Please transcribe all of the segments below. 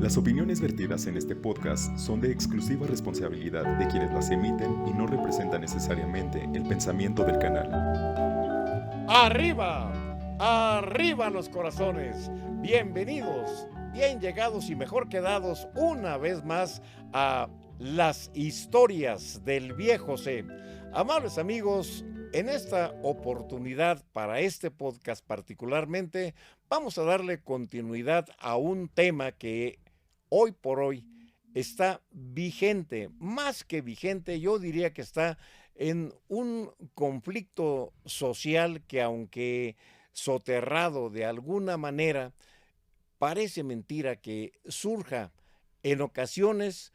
Las opiniones vertidas en este podcast son de exclusiva responsabilidad de quienes las emiten y no representan necesariamente el pensamiento del canal. ¡Arriba! ¡Arriba los corazones! Bienvenidos, bien llegados y mejor quedados una vez más a las historias del viejo C. Amables amigos, en esta oportunidad para este podcast particularmente, vamos a darle continuidad a un tema que hoy por hoy está vigente, más que vigente, yo diría que está en un conflicto social que, aunque soterrado de alguna manera, parece mentira que surja en ocasiones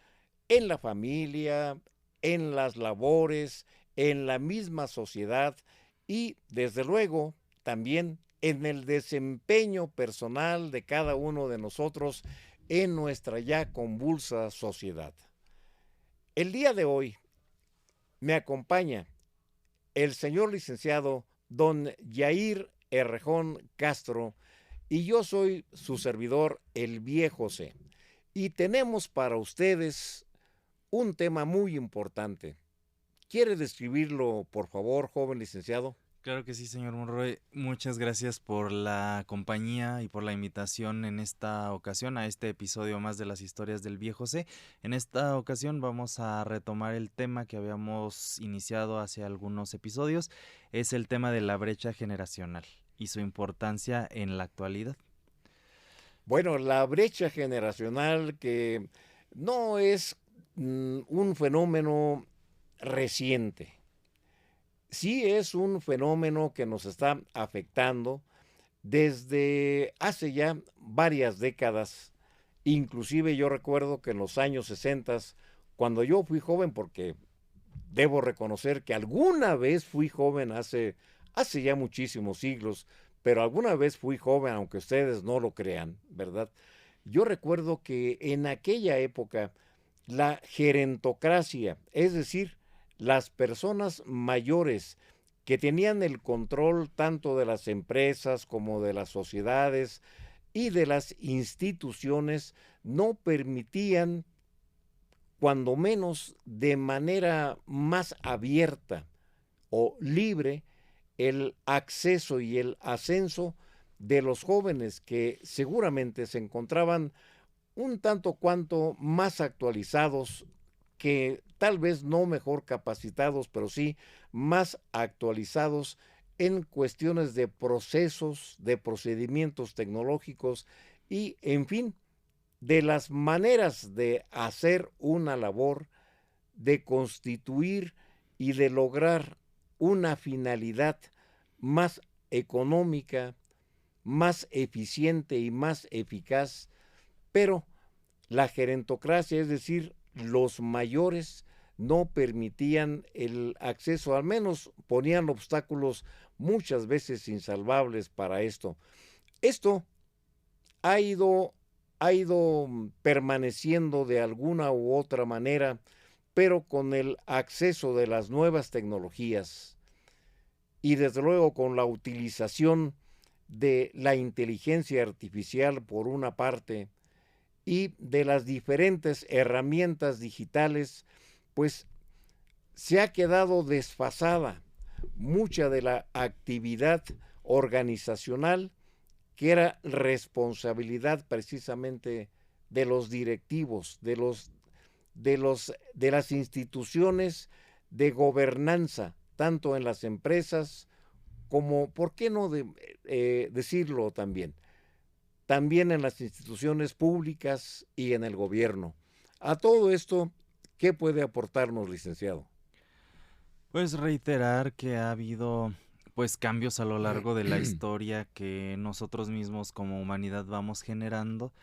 en la familia, en las labores, en la misma sociedad y, desde luego, también en el desempeño personal de cada uno de nosotros en nuestra ya convulsa sociedad. El día de hoy me acompaña el señor licenciado don Yair Errejón Castro y yo soy su servidor, el viejo C. Y tenemos para ustedes un tema muy importante. ¿Quiere describirlo, por favor, joven licenciado? Claro que sí, señor Monroy. Muchas gracias por la compañía y por la invitación en esta ocasión a este episodio más de las historias del viejo C. En esta ocasión vamos a retomar el tema que habíamos iniciado hace algunos episodios. Es el tema de la brecha generacional y su importancia en la actualidad. Bueno, la brecha generacional que no es un fenómeno reciente. Sí es un fenómeno que nos está afectando desde hace ya varias décadas. Inclusive yo recuerdo que en los años 60, cuando yo fui joven, porque debo reconocer que alguna vez fui joven hace ya muchísimos siglos, pero alguna vez fui joven, aunque ustedes no lo crean, ¿verdad? Yo recuerdo que en aquella época la gerentocracia, es decir, las personas mayores que tenían el control tanto de las empresas como de las sociedades y de las instituciones, no permitían, cuando menos de manera más abierta o libre, el acceso y el ascenso de los jóvenes que seguramente se encontraban un tanto cuanto más actualizados, que tal vez no mejor capacitados, pero sí más actualizados en cuestiones de procesos, de procedimientos tecnológicos y, en fin, de las maneras de hacer una labor, de constituir y de lograr una finalidad más económica, más eficiente y más eficaz, pero la gerentocracia, es decir, los mayores, no permitían el acceso, al menos ponían obstáculos muchas veces insalvables para esto. Esto ha ido, ha ido permaneciendo de alguna u otra manera, pero con el acceso de las nuevas tecnologías y desde luego con la utilización de la inteligencia artificial por una parte y de las diferentes herramientas digitales, pues se ha quedado desfasada mucha de la actividad organizacional que era responsabilidad precisamente de los directivos, de las instituciones de gobernanza, tanto en las empresas como, ¿por qué no decirlo también en las instituciones públicas y en el gobierno? A todo esto, ¿qué puede aportarnos, licenciado? Pues reiterar que ha habido pues cambios a lo largo de la historia que nosotros mismos como humanidad vamos generando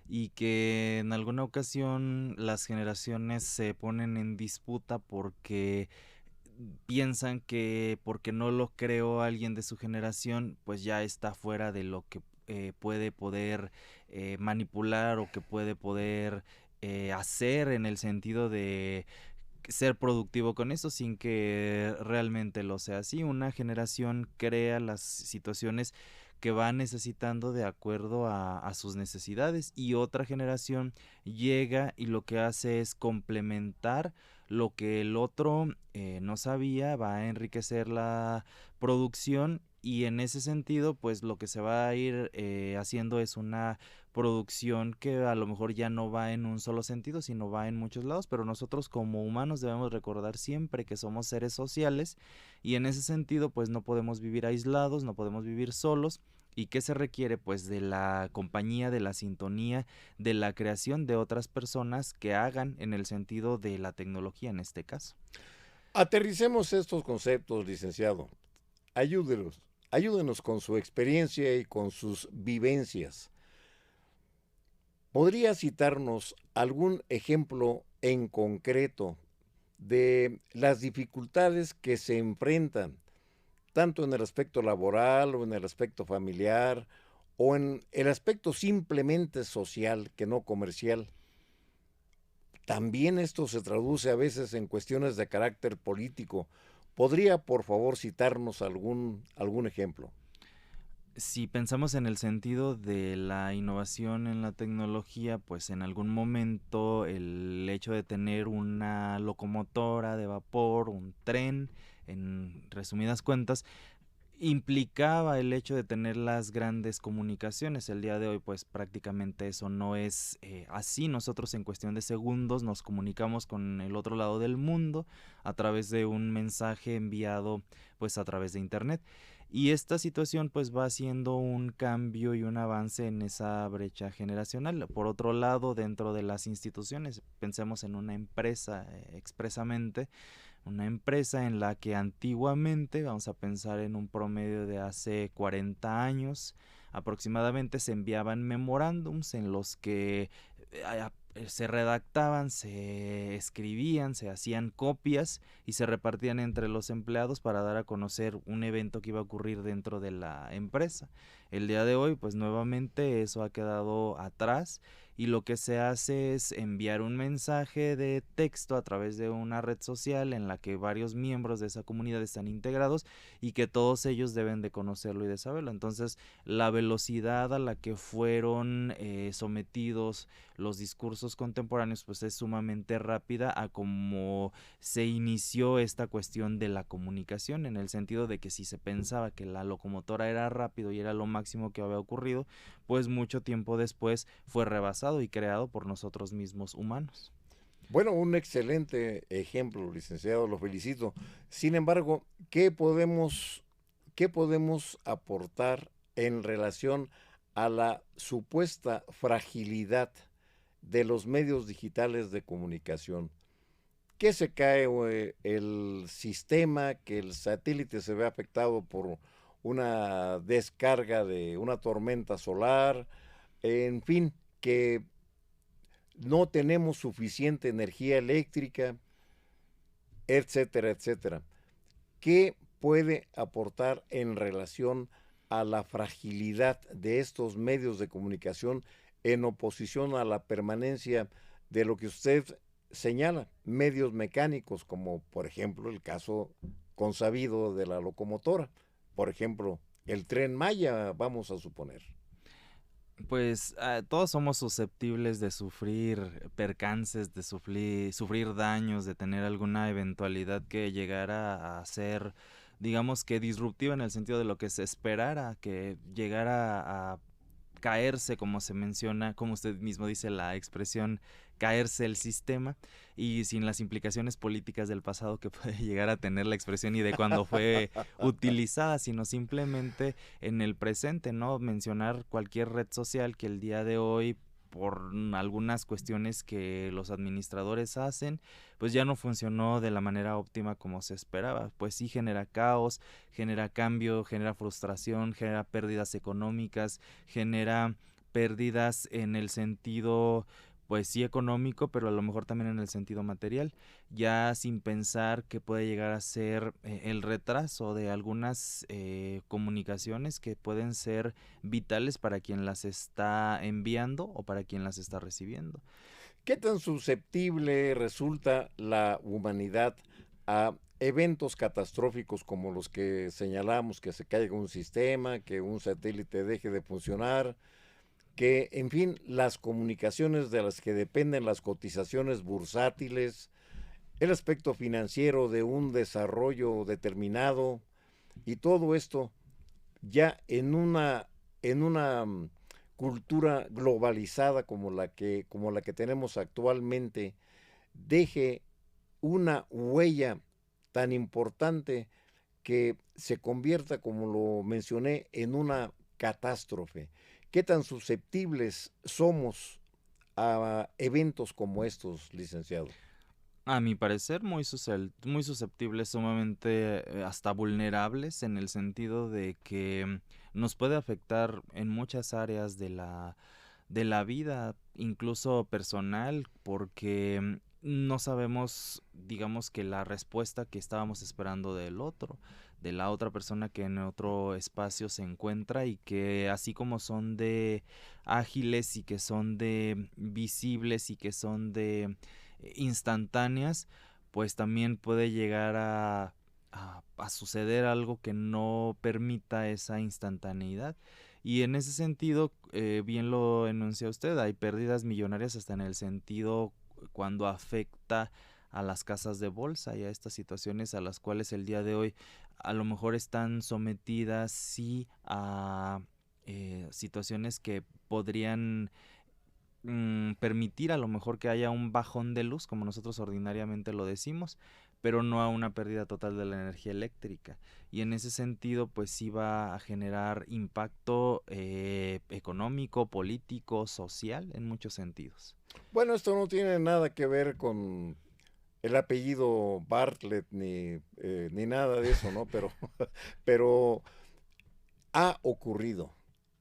y que en alguna ocasión las generaciones se ponen en disputa porque piensan que porque no lo creó alguien de su generación, pues ya está fuera de lo que puede poder manipular o que puede poder hacer en el sentido de ser productivo con eso sin que realmente lo sea así. Una generación crea las situaciones que va necesitando de acuerdo a sus necesidades, y otra generación llega y lo que hace es complementar lo que el otro no sabía, va a enriquecer la producción, y en ese sentido pues lo que se va a ir haciendo es una producción que a lo mejor ya no va en un solo sentido, sino va en muchos lados, pero nosotros como humanos debemos recordar siempre que somos seres sociales, y en ese sentido pues no podemos vivir aislados, no podemos vivir solos. ¿Y qué se requiere? Pues de la compañía, de la sintonía, de la creación de otras personas que hagan en el sentido de la tecnología en este caso. Aterricemos estos conceptos, licenciado. Ayúdenos, ayúdenos con su experiencia y con sus vivencias. ¿Podría citarnos algún ejemplo en concreto de las dificultades que se enfrentan, tanto en el aspecto laboral o en el aspecto familiar o en el aspecto simplemente social que no comercial? También esto se traduce a veces en cuestiones de carácter político. ¿Podría, por favor, citarnos algún ejemplo? Si pensamos en el sentido de la innovación en la tecnología, pues en algún momento el hecho de tener una locomotora de vapor, un tren, en resumidas cuentas, implicaba el hecho de tener las grandes comunicaciones. El día de hoy pues prácticamente eso no es así. Nosotros en cuestión de segundos nos comunicamos con el otro lado del mundo a través de un mensaje enviado pues a través de internet. Y esta situación pues va haciendo un cambio y un avance en esa brecha generacional. Por otro lado, dentro de las instituciones, pensemos en una empresa expresamente, una empresa en la que antiguamente, vamos a pensar en un promedio de hace 40 años, aproximadamente se enviaban memorándums en los que se redactaban, se escribían, se hacían copias y se repartían entre los empleados para dar a conocer un evento que iba a ocurrir dentro de la empresa. El día de hoy, pues nuevamente eso ha quedado atrás, y lo que se hace es enviar un mensaje de texto a través de una red social en la que varios miembros de esa comunidad están integrados y que todos ellos deben de conocerlo y de saberlo. Entonces, la velocidad a la que fueron sometidos los discursos contemporáneos pues es sumamente rápida a como se inició esta cuestión de la comunicación, en el sentido de que si se pensaba que la locomotora era rápido y era lo máximo que había ocurrido, pues mucho tiempo después fue rebasado y creado por nosotros mismos humanos. Bueno, un excelente ejemplo, licenciado, lo felicito. Sin embargo, ¿qué podemos aportar en relación a la supuesta fragilidad de los medios digitales de comunicación? ¿Qué se cae el sistema, que el satélite se ve afectado por una descarga de una tormenta solar, en fin, que no tenemos suficiente energía eléctrica, etcétera, etcétera? ¿Qué puede aportar en relación a la fragilidad de estos medios de comunicación en oposición a la permanencia de lo que usted señala, medios mecánicos, como por ejemplo el caso consabido de la locomotora, por ejemplo, el Tren Maya, vamos a suponer? Pues todos somos susceptibles de sufrir percances, de sufrir daños, de tener alguna eventualidad que llegara a ser, digamos que disruptiva en el sentido de lo que se esperara, que llegara a caerse, como se menciona, como usted mismo dice, la expresión caerse el sistema, y sin las implicaciones políticas del pasado que puede llegar a tener la expresión y de cuando fue utilizada, sino simplemente en el presente, ¿no? Mencionar cualquier red social que el día de hoy, por algunas cuestiones que los administradores hacen, pues ya no funcionó de la manera óptima como se esperaba. Pues sí genera caos, genera cambio, genera frustración, genera pérdidas económicas, genera pérdidas en el sentido pues sí económico, pero a lo mejor también en el sentido material, ya sin pensar que puede llegar a ser el retraso de algunas comunicaciones que pueden ser vitales para quien las está enviando o para quien las está recibiendo. ¿Qué tan susceptible resulta la humanidad a eventos catastróficos como los que señalamos, que se caiga un sistema, que un satélite deje de funcionar, que, en fin, las comunicaciones de las que dependen las cotizaciones bursátiles, el aspecto financiero de un desarrollo determinado y todo esto ya en una cultura globalizada como la que tenemos actualmente, deje una huella tan importante que se convierta, como lo mencioné, en una catástrofe? ¿Qué tan susceptibles somos a eventos como estos, licenciado? A mi parecer, muy susceptibles, sumamente hasta vulnerables en el sentido de que nos puede afectar en muchas áreas de la vida, incluso personal, porque no sabemos, digamos que la respuesta que estábamos esperando del otro, de la otra persona que en otro espacio se encuentra y que así como son de ágiles y que son de visibles y que son de instantáneas, pues también puede llegar a suceder algo que no permita esa instantaneidad. Y en ese sentido, bien lo enuncia usted, hay pérdidas millonarias hasta en el sentido cuando afecta a las casas de bolsa y a estas situaciones a las cuales el día de hoy a lo mejor están sometidas sí a situaciones que podrían permitir a lo mejor que haya un bajón de luz, como nosotros ordinariamente lo decimos, pero no a una pérdida total de la energía eléctrica. Y en ese sentido, pues sí va a generar impacto económico, político, social, en muchos sentidos. Bueno, esto no tiene nada que ver con el apellido Bartlett ni nada de eso, ¿no? Pero ha ocurrido.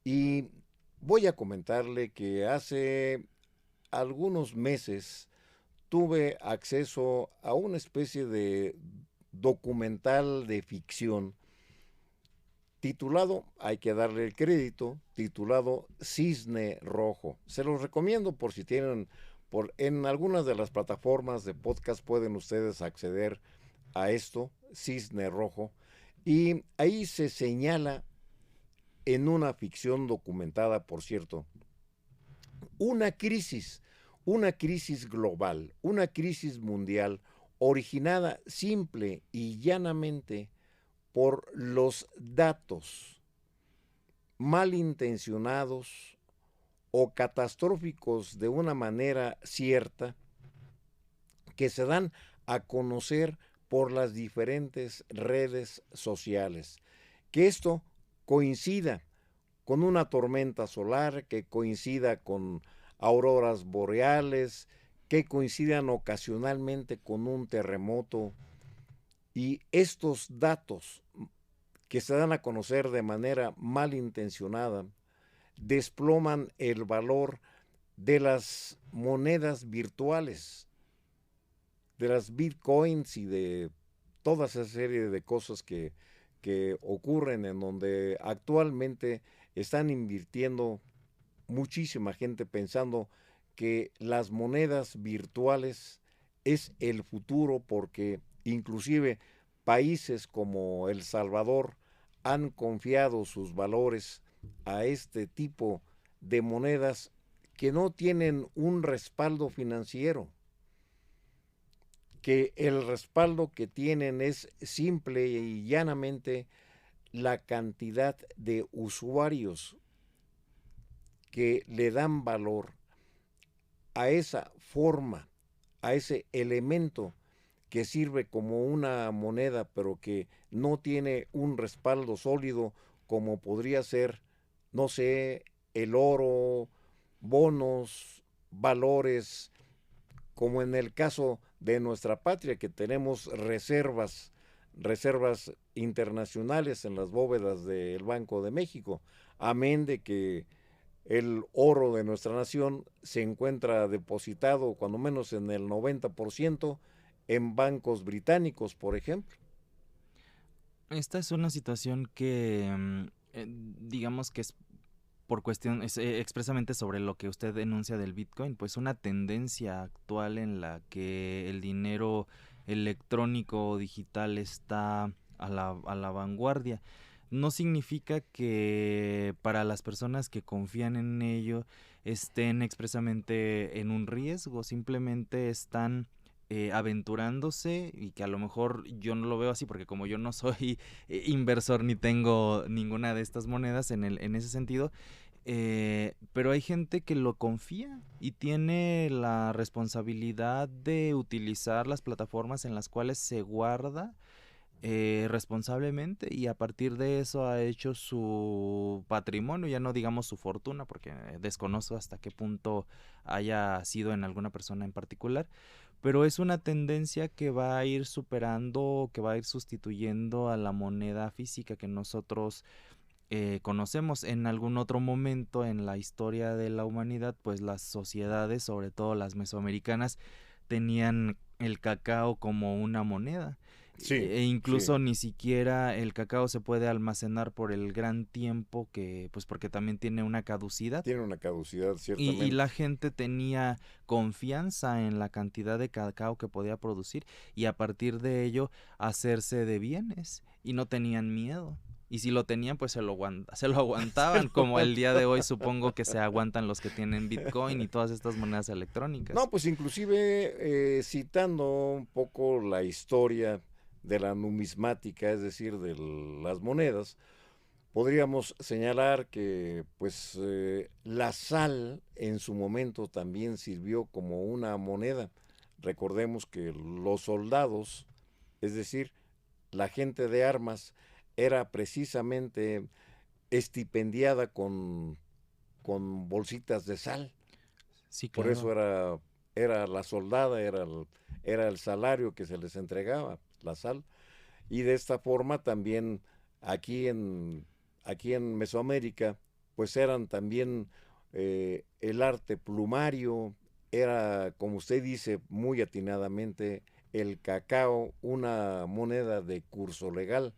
Y voy a comentarle que hace algunos meses tuve acceso a una especie de documental de ficción titulado, hay que darle el crédito, titulado Cisne Rojo. Se los recomiendo por si tienen, en algunas de las plataformas de podcast pueden ustedes acceder a esto, Cisne Rojo, y ahí se señala en una ficción documentada, por cierto, una crisis, una crisis global, una crisis mundial originada simple y llanamente por los datos malintencionados o catastróficos de una manera cierta que se dan a conocer por las diferentes redes sociales. Que esto coincida con una tormenta solar, que coincida con auroras boreales, que coincidan ocasionalmente con un terremoto. Y estos datos que se dan a conocer de manera malintencionada desploman el valor de las monedas virtuales, de las bitcoins y de toda esa serie de cosas que ocurren en donde actualmente están invirtiendo muchísima gente pensando que las monedas virtuales es el futuro, porque inclusive países como El Salvador han confiado sus valores a este tipo de monedas que no tienen un respaldo financiero, que el respaldo que tienen es simple y llanamente la cantidad de usuarios que le dan valor a esa forma, a ese elemento que sirve como una moneda, pero que no tiene un respaldo sólido, como podría ser, no sé, el oro, bonos, valores, como en el caso de nuestra patria, que tenemos reservas internacionales en las bóvedas del Banco de México, amén de que el oro de nuestra nación se encuentra depositado, cuando menos en el 90%, en bancos británicos, por ejemplo. Esta es una situación que digamos que es por cuestión, expresamente sobre lo que usted denuncia del Bitcoin, pues una tendencia actual en la que el dinero electrónico o digital está a la vanguardia. No significa que para las personas que confían en ello estén expresamente en un riesgo, simplemente están aventurándose, y que a lo mejor yo no lo veo así porque como yo no soy inversor ni tengo ninguna de estas monedas en ese sentido, pero hay gente que lo confía y tiene la responsabilidad de utilizar las plataformas en las cuales se guarda responsablemente, y a partir de eso ha hecho su patrimonio, ya no digamos su fortuna, porque desconozco hasta qué punto haya sido en alguna persona en particular, pero es una tendencia que va a ir superando, que va a ir sustituyendo a la moneda física que nosotros conocemos. En algún otro momento en la historia de la humanidad, pues las sociedades, sobre todo las mesoamericanas, tenían el cacao como una moneda. Sí, E sí, incluso ni siquiera el cacao se puede almacenar por el gran tiempo que, pues porque también tiene una caducidad. tiene una caducidad, Y la ciertamente. gente tenía confianza en la cantidad de cacao que podía producir, y a partir de ello hacerse de bienes, y no tenían miedo. Y si lo tenían, pues se lo Se aguantaban, lo como el día de hoy aguantaba. supongo que se aguantan los que tienen Bitcoin y todas estas monedas electrónicas. No, pues inclusive citando un poco la historia de la numismática, es decir, de las monedas, podríamos señalar que pues la sal en su momento también sirvió como una moneda. Recordemos que los soldados, es decir, la gente de armas, era precisamente estipendiada con bolsitas de sal. Sí, Por eso claro. era la soldada, era el salario que se les entregaba, la sal. Y de esta forma también aquí en, aquí en Mesoamérica, pues eran también el arte plumario, era, como usted dice muy atinadamente, el cacao, una moneda de curso legal.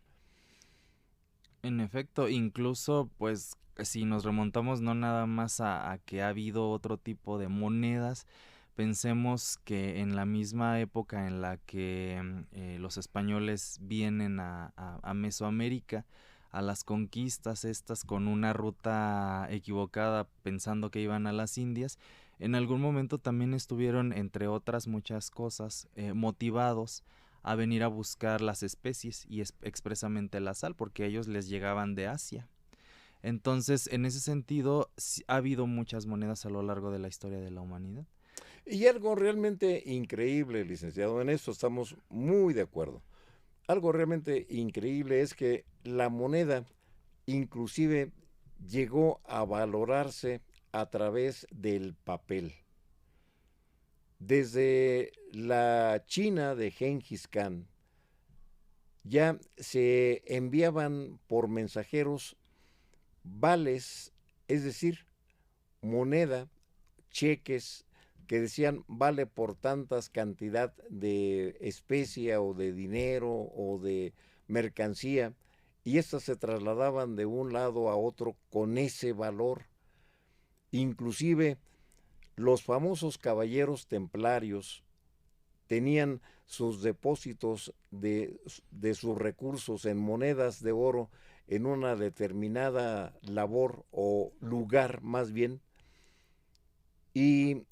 En efecto, incluso pues si nos remontamos no nada más a que ha habido otro tipo de monedas, pensemos que en la misma época en la que los españoles vienen a Mesoamérica, a las conquistas estas con una ruta equivocada pensando que iban a las Indias, en algún momento también estuvieron, entre otras muchas cosas, motivados a venir a buscar las especies y expresamente la sal, porque ellos les llegaban de Asia. Entonces, en ese sentido, sí, ha habido muchas monedas a lo largo de la historia de la humanidad. Y algo realmente increíble, licenciado, en esto estamos muy de acuerdo. Algo realmente increíble es que la moneda inclusive llegó a valorarse a través del papel. Desde la China de Gengis Khan ya se enviaban por mensajeros vales, es decir, moneda, cheques que decían vale por tantas cantidad de especia o de dinero o de mercancía, y estas se trasladaban de un lado a otro con ese valor. Inclusive los famosos caballeros templarios tenían sus depósitos de sus recursos en monedas de oro en una determinada labor o lugar más bien, y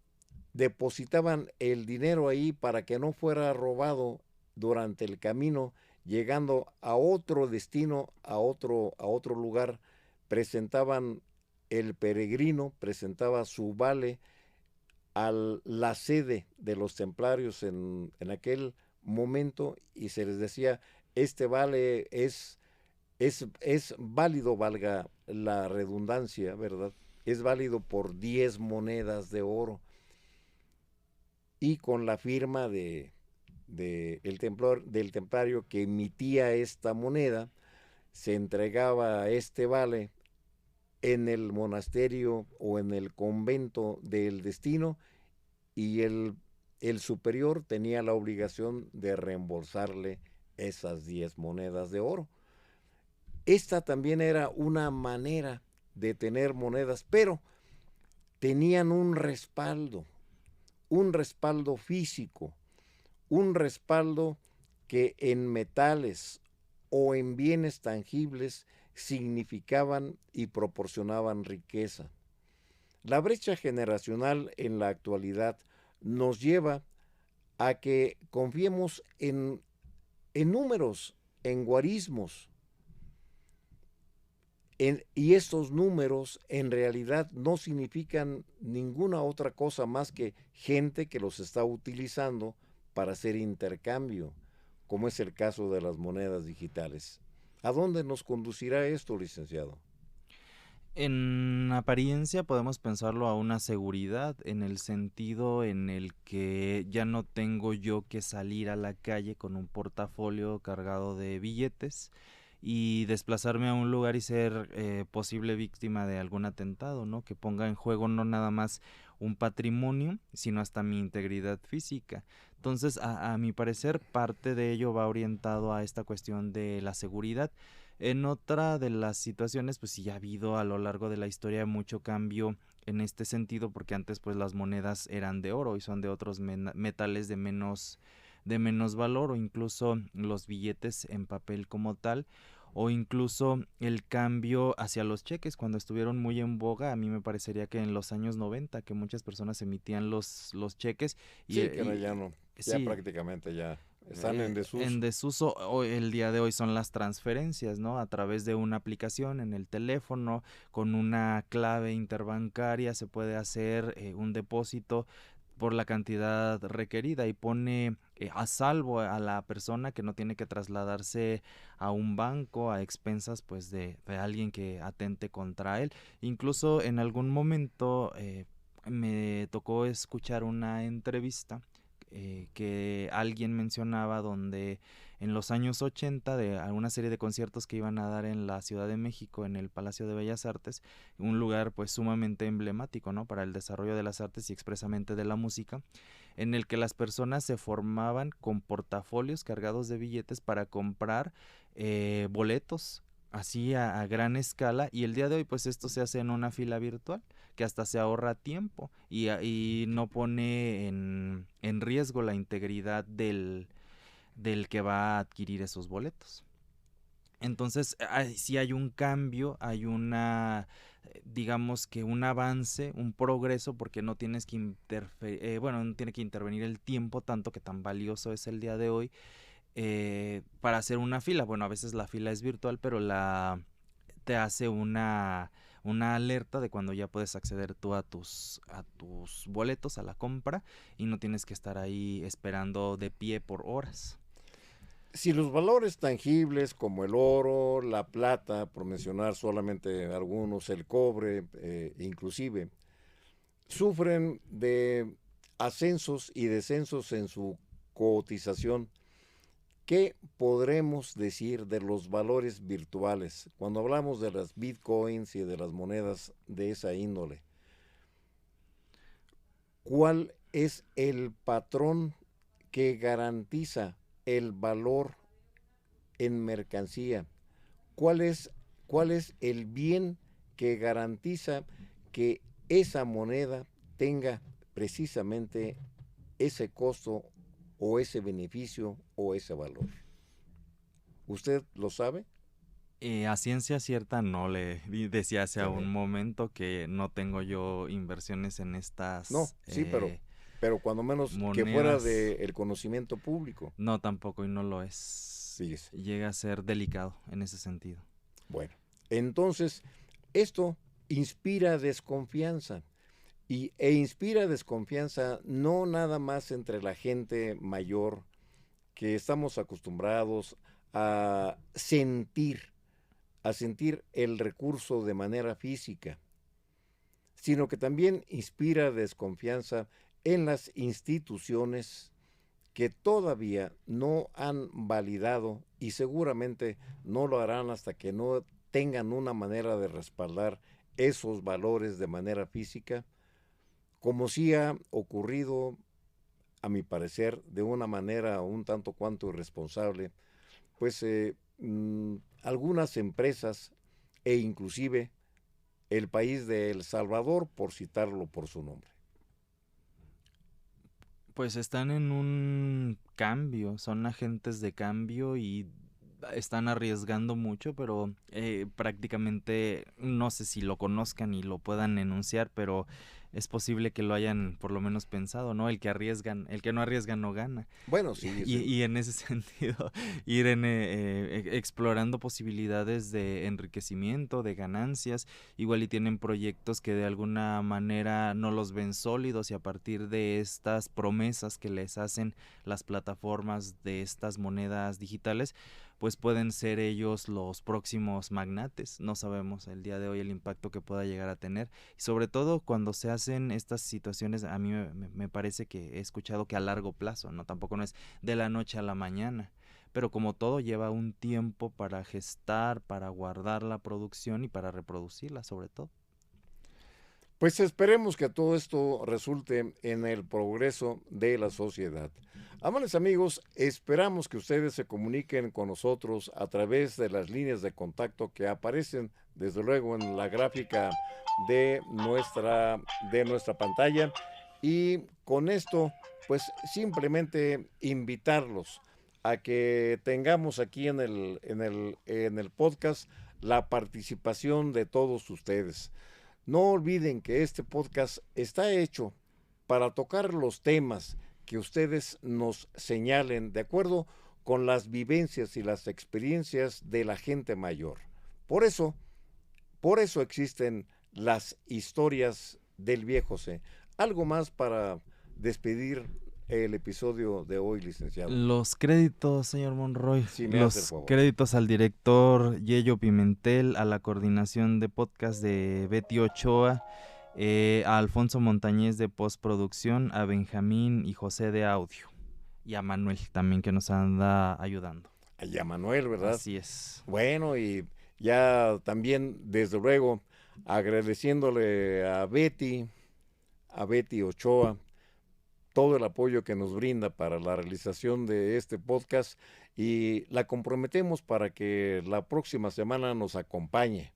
depositaban el dinero ahí para que no fuera robado durante el camino, llegando a otro destino, a otro lugar, presentaban el peregrino, presentaba su vale a la sede de los templarios en aquel momento, y se les decía, este vale es válido, valga la redundancia, ¿verdad? Es válido por 10 monedas de oro, y con la firma del templario que emitía esta moneda, se entregaba este vale en el monasterio o en el convento del destino, y el superior tenía la obligación de reembolsarle esas 10 monedas de oro. Esta también era una manera de tener monedas, pero tenían un respaldo físico, un respaldo que en metales o en bienes tangibles significaban y proporcionaban riqueza. La brecha generacional en la actualidad nos lleva a que confiemos en números, en guarismos, y estos números en realidad no significan ninguna otra cosa más que gente que los está utilizando para hacer intercambio, como es el caso de las monedas digitales. ¿A dónde nos conducirá esto, licenciado? En apariencia podemos pensarlo a una seguridad, en el sentido en el que ya no tengo yo que salir a la calle con un portafolio cargado de billetes y desplazarme a un lugar y ser posible víctima de algún atentado, ¿no? Que ponga en juego no nada más un patrimonio, sino hasta mi integridad física. Entonces, a mi parecer, parte de ello va orientado a esta cuestión de la seguridad. En otra de las situaciones, pues sí ha habido a lo largo de la historia mucho cambio en este sentido, porque antes pues las monedas eran de oro y son de otros metales de menos valor, o incluso los billetes en papel como tal, o incluso el cambio hacia los cheques cuando estuvieron muy en boga. A mí me parecería que en los años 90 que muchas personas emitían los cheques Sí, que ya no, ya sí, prácticamente ya están en desuso. En desuso. Hoy, el día de hoy son las transferencias, ¿no? A través de una aplicación en el teléfono, con una clave interbancaria se puede hacer un depósito por la cantidad requerida y pone a salvo a la persona, que no tiene que trasladarse a un banco a expensas pues de alguien que atente contra él. Incluso en algún momento me tocó escuchar una entrevista que alguien mencionaba, donde en los años 80 de alguna serie de conciertos que iban a dar en la Ciudad de México, en el Palacio de Bellas Artes, un lugar pues sumamente emblemático, ¿no?, para el desarrollo de las artes y expresamente de la música, en el que las personas se formaban con portafolios cargados de billetes para comprar boletos así a gran escala, y el día de hoy pues esto se hace en una fila virtual que hasta se ahorra tiempo y no pone en riesgo la integridad del que va a adquirir esos boletos. Entonces, sí hay un cambio, hay digamos que un avance, un progreso, porque no tienes que no tiene que intervenir el tiempo tanto, que tan valioso es el día de hoy, para hacer una fila. Bueno, a veces la fila es virtual, pero te hace una alerta de cuando ya puedes acceder tú a tus boletos, a la compra, y no tienes que estar ahí esperando de pie por horas. Si los valores tangibles como el oro, la plata, por mencionar solamente algunos, el cobre, inclusive, sufren de ascensos y descensos en su cotización, ¿qué podremos decir de los valores virtuales cuando hablamos de las bitcoins y de las monedas de esa índole? ¿Cuál es el patrón que garantiza el valor en mercancía? ¿Cuál es el bien que garantiza que esa moneda tenga precisamente ese costo o ese beneficio o ese valor? ¿Usted lo sabe? A ciencia cierta no, le decía hace Sí. un momento que no tengo yo inversiones en estas No, sí, pero cuando menos monedas. Que fuera del conocimiento público. No, tampoco, y no lo es. Fíjese. Llega a ser delicado en ese sentido. Bueno, entonces esto inspira desconfianza. E inspira desconfianza no nada más entre la gente mayor, que estamos acostumbrados a sentir el recurso de manera física, sino que también inspira desconfianza en las instituciones que todavía no han validado y seguramente no lo harán hasta que no tengan una manera de respaldar esos valores de manera física, como sí ha ocurrido, a mi parecer, de una manera un tanto cuanto irresponsable, pues algunas empresas e inclusive el país de El Salvador, por citarlo por su nombre? Pues están en un cambio, son agentes de cambio y están arriesgando mucho, pero prácticamente no sé si lo conozcan y lo puedan enunciar, pero es posible que lo hayan por lo menos pensado, ¿no? El que no arriesga no gana. Bueno, sí. Y en ese sentido, ir explorando posibilidades de enriquecimiento, de ganancias, igual y tienen proyectos que de alguna manera no los ven sólidos y a partir de estas promesas que les hacen las plataformas de estas monedas digitales, pues pueden ser ellos los próximos magnates. No sabemos el día de hoy el impacto que pueda llegar a tener. Y sobre todo cuando se hacen estas situaciones, a mí me parece que he escuchado que a largo plazo, ¿no? Tampoco no es de la noche a la mañana. Pero como todo lleva un tiempo para gestar, para guardar la producción y para reproducirla sobre todo. Pues esperemos que todo esto resulte en el progreso de la sociedad. Amables amigos, esperamos que ustedes se comuniquen con nosotros a través de las líneas de contacto que aparecen desde luego en la gráfica de nuestra pantalla, y con esto pues simplemente invitarlos a que tengamos aquí en el podcast la participación de todos ustedes. No olviden que este podcast está hecho para tocar los temas que ustedes nos señalen de acuerdo con las vivencias y las experiencias de la gente mayor. Por eso existen las historias del viejo José. ¿Algo más para despedir el episodio de hoy, licenciado? Los créditos, señor Monroy. Sí, me hace el Los favor. créditos al director Yello Pimentel, a la coordinación de podcast de Betty Ochoa, a Alfonso Montañez de postproducción, a Benjamín y José de audio, y a Manuel también que nos anda ayudando. Y a Manuel, ¿verdad? Así es. Bueno, y ya también, desde luego, agradeciéndole a Betty Ochoa, todo el apoyo que nos brinda para la realización de este podcast, y la comprometemos para que la próxima semana nos acompañe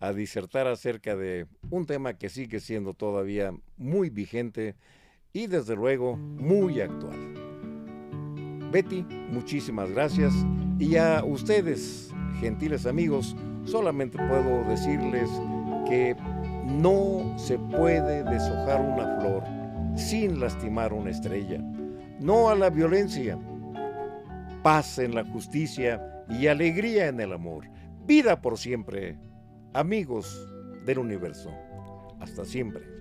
a disertar acerca de un tema que sigue siendo todavía muy vigente y desde luego muy actual. Betty, muchísimas gracias, y a ustedes, gentiles amigos, solamente puedo decirles que no se puede deshojar una flor sin lastimar una estrella. No a la violencia, paz en la justicia y alegría en el amor. Vida por siempre, amigos del universo. Hasta siempre.